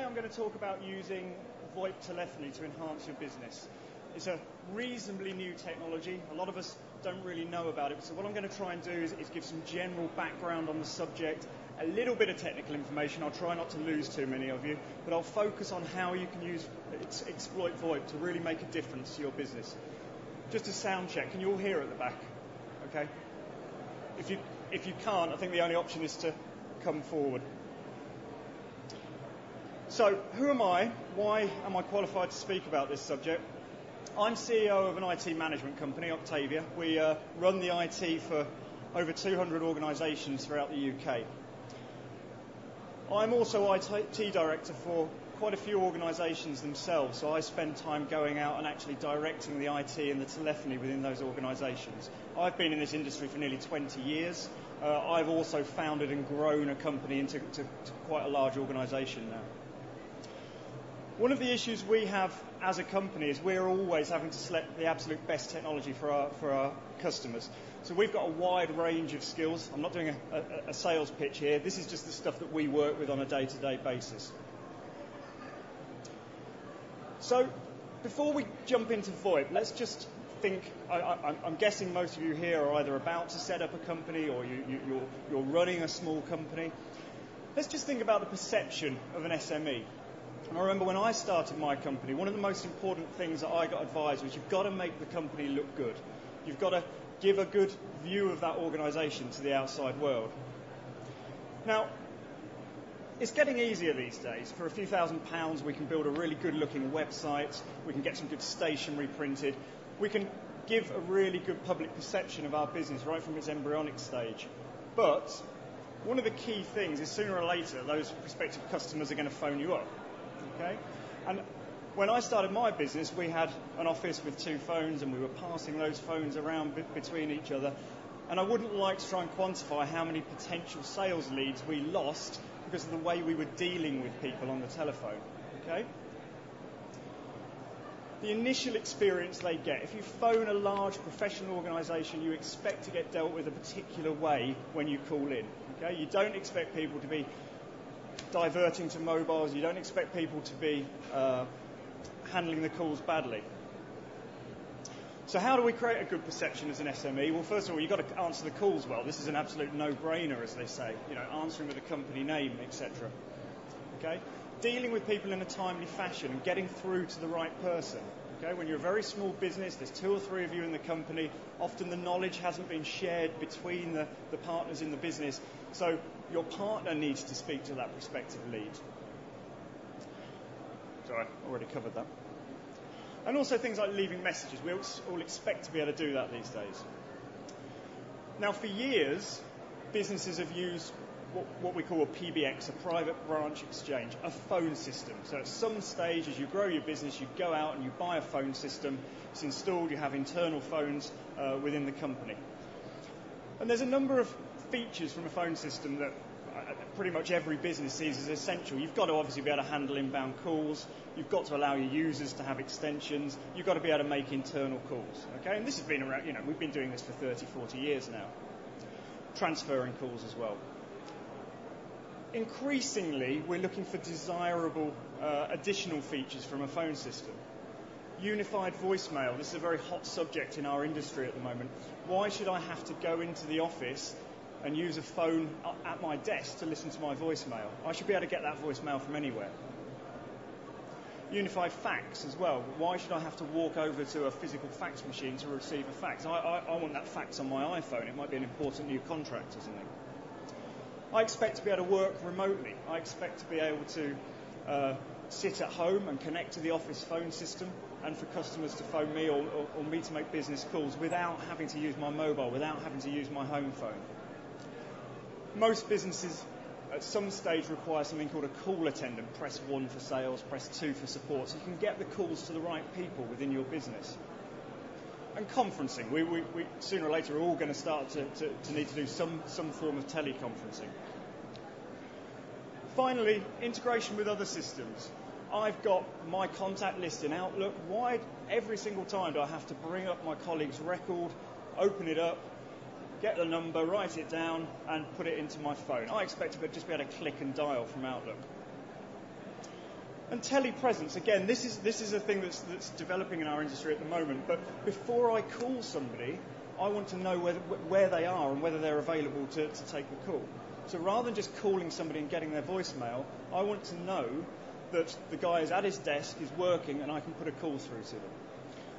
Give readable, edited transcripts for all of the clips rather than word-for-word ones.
I'm going to talk about using VoIP telephony to enhance your business. It's a reasonably new technology. A lot of us don't really know about it. So what I'm going to try and do is give some general background on the subject, a little bit of technical information. I'll try not to lose too many of you, but I'll focus on how you can exploit VoIP to really make a difference to your business. Just a sound check. Can you all hear at the back? Okay. If you can't, I think the only option is to come forward. So, who am I? Why am I qualified to speak about this subject? I'm CEO of an IT management company, Octavia. We run the IT for over 200 organisations throughout the UK. I'm also IT director for quite a few organisations themselves, so I spend time going out and actually directing the IT and the telephony within those organisations. I've been in this industry for nearly 20 years. I've also founded and grown a company into quite a large organisation now. One of the issues we have as a company is we're always having to select the absolute best technology for our customers. So we've got a wide range of skills. I'm not doing a sales pitch here. This is just the stuff that we work with on a day-to-day basis. So before we jump into VoIP, let's just think, I'm guessing most of you here are either about to set up a company or you're running a small company. Let's just think about the perception of an SME. And I remember when I started my company, one of the most important things that I got advised was you've got to make the company look good. You've got to give a good view of that organisation to the outside world. Now, it's getting easier these days. For a few £1,000s, we can build a really good-looking website. We can get some good stationery printed. We can give a really good public perception of our business right from its embryonic stage. But one of the key things is sooner or later, those prospective customers are going to phone you up. Okay? And when I started my business, we had an office with 2 phones and we were passing those phones around between each other. And I wouldn't like to try and quantify how many potential sales leads we lost because of the way we were dealing with people on the telephone. Okay? The initial experience they get, if you phone a large professional organisation, you expect to get dealt with a particular way when you call in. Okay? You don't expect people to be diverting to mobiles. You don't expect people to be handling the calls badly. So how do we create a good perception as an SME? Well, first of all, you've got to answer the calls well. This is an absolute no-brainer, as they say. You know, answering with a company name, etc. Okay? Dealing with people in a timely fashion and getting through to the right person. Okay? When you're a very small business, there's 2 or 3 of you in the company. Often the knowledge hasn't been shared between the partners in the business. So your partner needs to speak to that prospective lead. Sorry, I already covered that. And also things like leaving messages. We all expect to be able to do that these days. Now, for years, businesses have used what we call a PBX, a private branch exchange, a phone system. So at some stage, as you grow your business, you go out and you buy a phone system. It's installed. You have internal phones within the company. And there's a number of features from a phone system that pretty much every business sees as essential. You've got to obviously be able to handle inbound calls. You've got to allow your users to have extensions. You've got to be able to make internal calls. Okay, and this has been around, we've been doing this for 30, 40 years now. Transferring calls as well. Increasingly, we're looking for desirable additional features from a phone system. Unified voicemail. This is a very hot subject in our industry at the moment. Why should I have to go into the office and use a phone at my desk to listen to my voicemail? I should be able to get that voicemail from anywhere. Unified fax as well. Why should I have to walk over to a physical fax machine to receive a fax? I want that fax on my iPhone. It might be an important new contract or something. I expect to be able to work remotely. I expect to be able to sit at home and connect to the office phone system, and for customers to phone me or me to make business calls without having to use my mobile, without having to use my home phone. Most businesses at some stage require something called a call attendant. Press 1 for sales, press 2 for support, so you can get the calls to the right people within your business. And conferencing. We sooner or later are all going to start to need to do some form of teleconferencing. Finally, integration with other systems. I've got my contact list in Outlook. Why every single time do I have to bring up my colleague's record, open it up, get the number, write it down, and put it into my phone? I expect to just be able to click and dial from Outlook. And telepresence, again, this is a thing that's developing in our industry at the moment. But before I call somebody, I want to know where they are and whether they're available to take the call. So rather than just calling somebody and getting their voicemail, I want to know that the guy is at his desk, is working, and I can put a call through to them.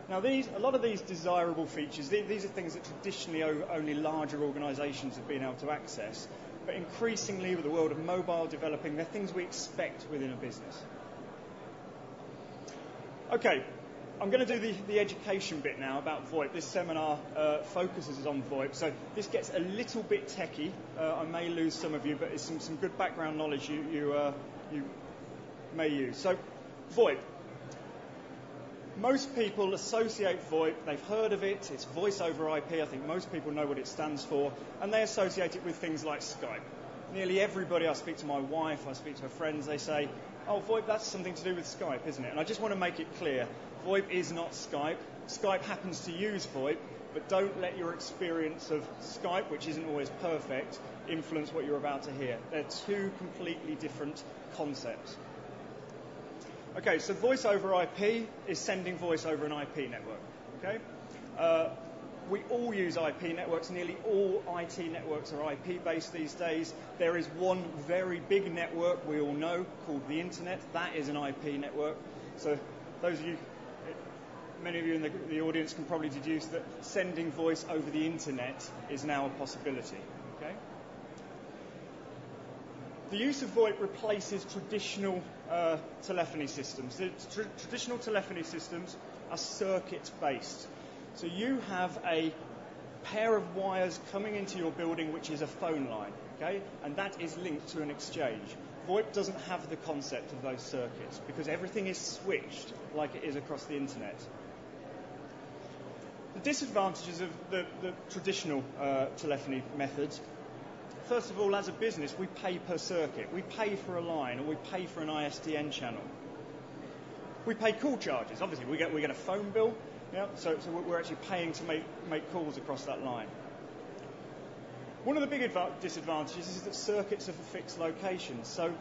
Now, a lot of these desirable features, these are things that traditionally only larger organisations have been able to access. But increasingly, with the world of mobile developing, they're things we expect within a business. Okay, I'm going to do the education bit now about VoIP. This seminar focuses on VoIP, so this gets a little bit techie. I may lose some of you, but it's some good background knowledge you may use. So, VoIP. Most people associate VoIP, they've heard of it, it's voice over IP, I think most people know what it stands for, and they associate it with things like Skype. Nearly everybody, I speak to my wife, I speak to her friends, they say, oh, VoIP, that's something to do with Skype, isn't it? And I just want to make it clear, VoIP is not Skype. Skype happens to use VoIP, but don't let your experience of Skype, which isn't always perfect, influence what you're about to hear. They're two completely different concepts. Okay, so voice over IP is sending voice over an IP network. Okay, we all use IP networks. Nearly all IT networks are IP-based these days. There is one very big network we all know called the Internet. That is an IP network. So those of you, many of you in the audience can probably deduce that sending voice over the Internet is now a possibility. Okay. The use of VoIP replaces traditional telephony systems. The traditional telephony systems are circuit-based. So you have a pair of wires coming into your building which is a phone line, okay? And that is linked to an exchange. VoIP doesn't have the concept of those circuits because everything is switched like it is across the Internet. The disadvantages of the traditional telephony methods. First of all, as a business, we pay per circuit. We pay for a line, or we pay for an ISDN channel. We pay call charges. Obviously, we get a phone bill, yeah, so we're actually paying to make calls across that line. One of the big disadvantages is that circuits are for fixed locations. So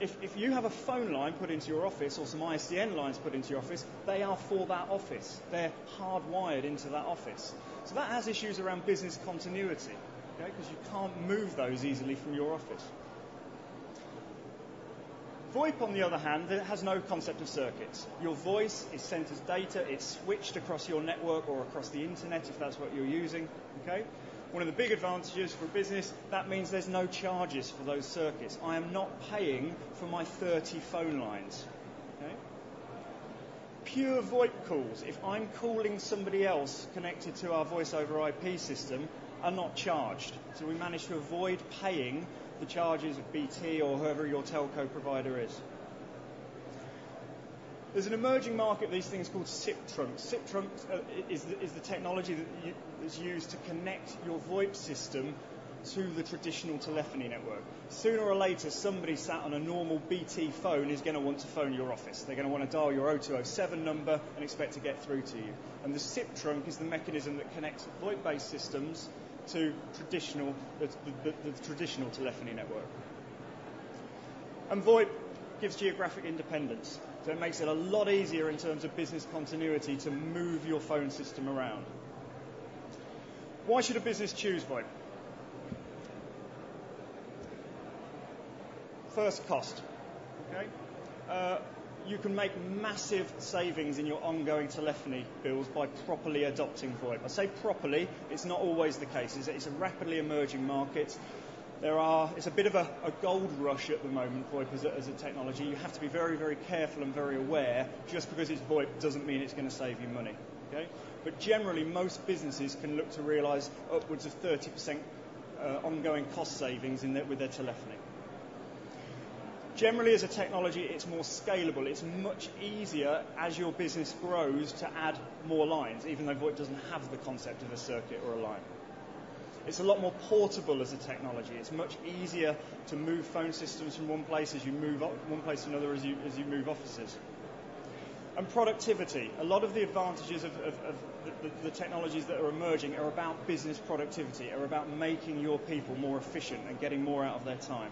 if you have a phone line put into your office or some ISDN lines put into your office, they are for that office. They're hardwired into that office. So that has issues around business continuity. Because you can't move those easily from your office. VoIP, on the other hand, has no concept of circuits. Your voice is sent as data, it's switched across your network or across the Internet if that's what you're using. Okay? One of the big advantages for a business, that means there's no charges for those circuits. I am not paying for my 30 phone lines. Okay? Pure VoIP calls, if I'm calling somebody else connected to our voice over IP system, are not charged. So we managed to avoid paying the charges of BT or whoever your telco provider is. There's an emerging market of these things called SIP trunks. SIP trunks is the technology that is used to connect your VoIP system to the traditional telephony network. Sooner or later, somebody sat on a normal BT phone is going to want to phone your office. They're going to want to dial your 0207 number and expect to get through to you. And the SIP trunk is the mechanism that connects VoIP-based systems to the traditional telephony network. And VoIP gives geographic independence, so it makes it a lot easier in terms of business continuity to move your phone system around. Why should a business choose VoIP? First, cost. Okay? You can make massive savings in your ongoing telephony bills by properly adopting VoIP. I say properly, it's not always the case. It's a rapidly emerging market. It's a bit of a gold rush at the moment, VoIP as a technology. You have to be very, very careful and very aware. Just because it's VoIP doesn't mean it's going to save you money. Okay? But generally, most businesses can look to realise upwards of 30% ongoing cost savings with their telephony. Generally, as a technology, it's more scalable. It's much easier as your business grows to add more lines, even though VoIP doesn't have the concept of a circuit or a line. It's a lot more portable as a technology. It's much easier to move phone systems from one place as you move one place to another as you move offices. And productivity. A lot of the advantages of the technologies that are emerging are about business productivity, are about making your people more efficient and getting more out of their time.